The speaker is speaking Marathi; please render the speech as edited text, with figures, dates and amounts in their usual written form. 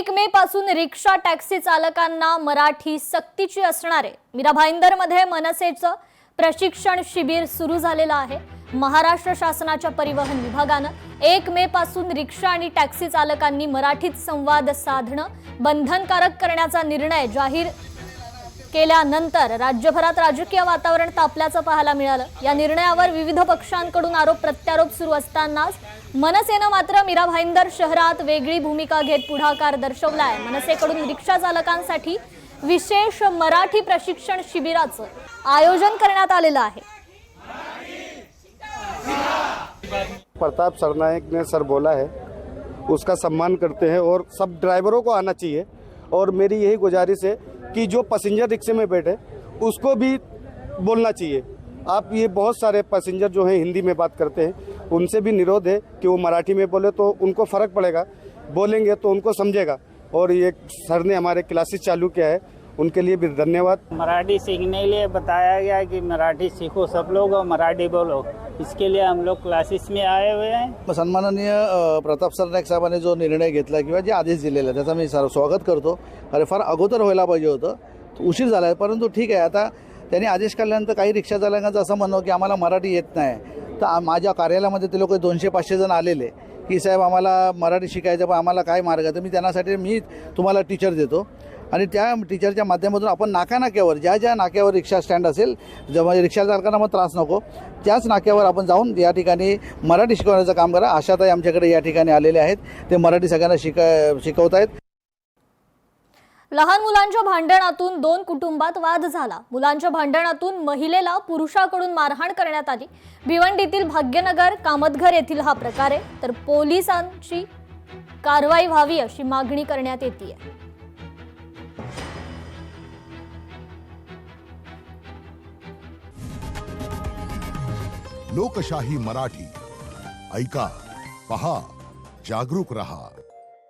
1 मे पासून रिक्षा टॅक्सी चालकांना मराठी सक्तीची असणार आहे। मीरा भाईंदरमध्ये मनसेचं प्रशिक्षण शिबिर सुरू झालेलं आहे। महाराष्ट्र शासनाच्या परिवहन विभागानं 1 मे पासून रिक्षा आणि टॅक्सी चालकांनी मराठीत संवाद साधणं बंधनकारक करण्याचा निर्णय जाहीर केल्यानंतर राज्यभरात राजकीय वातावरण तापल्याचं पाहायला मिळालं। या निर्णयावर विविध पक्षांकडून आरोप प्रत्यारोप सुरू असतानाच मनसेनं मात्र मीरा भाईंदर शहरात वेगळी भूमिका घेत पुढाकार दर्शवलाय। मनसेकडून रिक्षा चालकांसाठी विशेष मराठी प्रशिक्षण शिबिराचं आयोजन करण्यात आलेलं आहे। प्रताप सरनायक ने सर बोला है उसका सम्मान करते हैं और सब ड्राइवरों को आना चाहिए। और मेरी यही गुजारिश है कि जो पैसेंजर रिक्शे में बैठे उसको भी बोलना चाहिए। आप ये बहुत सारे पैसेंजर जो हैं हिंदी में बात करते हैं, उनसे भी निरोध है कि वो मराठी में बोले तो उनको फ़र्क पड़ेगा, बोलेंगे तो उनको समझेगा। और ये सर ने हमारे क्लासेस चालू किया है, उनके लिए भी धन्यवाद। मराठी सीखने के लिए बताया गया कि मराठी सीखो सब लोग और मराठी बोलो, इसके लिए हम लोग क्लासेस में आए हुए हैं। सन्माननीय प्रताप सरनाईक साहेबांनी जो निर्णय घेतला किंवा जे आदेश दिलेला त्याचा मी स्वागत करतो। अरे फार अगोदर व्हायला पाहिजे होतं, उशीर झाला आहे, परंतु ठीक आहे। आता त्यांनी आदेश काढल्यानंतर काही रिक्षा चालकांचं असं म्हणणं की आम्हाला मराठी येत नाही, तर माझ्या कार्यालयामध्ये ते लोक 200-500 जण आलेले की साहेब आम्हाला मराठी शिकायचं, पण आम्हाला काय मार्ग आहे। तर मी त्यांच्यासाठी मी तुम्हाला टीचर देतो आणि त्या टीचरच्या माध्यमातून आपण नाकानाक्यावर ज्या नाक्यावर रिक्षा स्टँड असेल, जेव्हा रिक्षा चालकांना मग त्रास नको, त्याच नाक्यावर आपण जाऊन या ठिकाणी मराठी शिकवण्याचं काम करा। आशाताई आमच्याकडे या ठिकाणी आलेले आहेत, ते मराठी सगळ्यांना शिकवत आहेत। लहान मुलांच्या भांडणातून 2 कुटुंबात वाद झाला। मुलांच्या भांडणातून महिलेला पुरुषाकडून मारहाण करण्यात आली। भिवंडीतील भाग्यनगर कामतघर येथील हा प्रकार आहे, तर पोलिसांची कारवाई व्हावी अशी मागणी करण्यात येते। लोकशाही मराठी ऐका, पहा, जागरूक रहा।